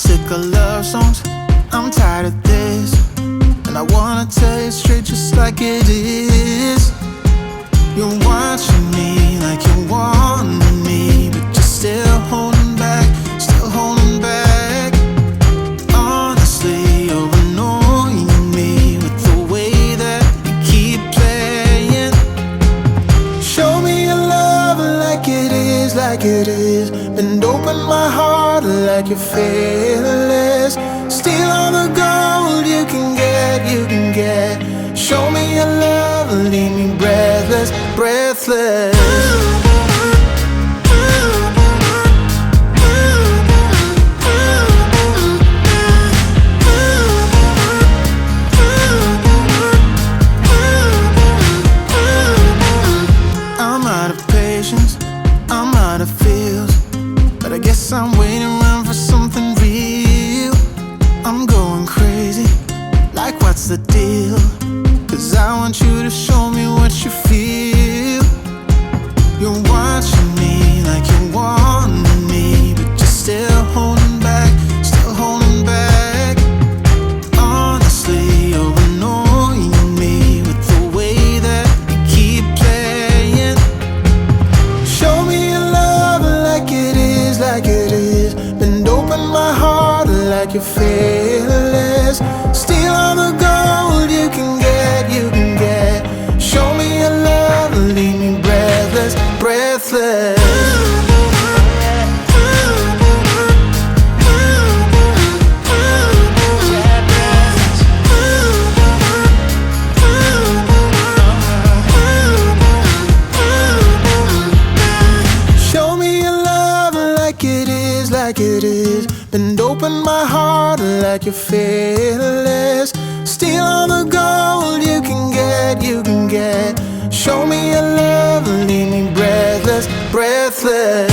sick of love songs, I'm tired of this, and I wanna tell you straight just like it is. You're watching me like you want me, but you're still holding back, still holding back. Honestly, you're annoying me with the way that you keep playing. Show me your love like it is, like it is. Bend open my heart like you're fearless. Steal all the gold you can get, you can get. Show me your love, leave me breathless, breathless. I'm out of patience, I'm out of feels, but I guess I'm waiting around for something real. I'm going crazy, like what's the deal? 'Cause I want you to show me what you feel. You're watching me like you want me, but you're still holding back, still holding back. Honestly, you're annoying me with the way that you keep playing. Show me your love like it is, like it is. Bend open my heart like you're fearless. Steal all the gold you can get, you can get. Show me your love, leave me breathless, breathless. Show me your love like it is, like it is. Bend open my heart like you're fearless. Steal all the gold you can get, you can get. Show me your love, leave me breathless, breathless.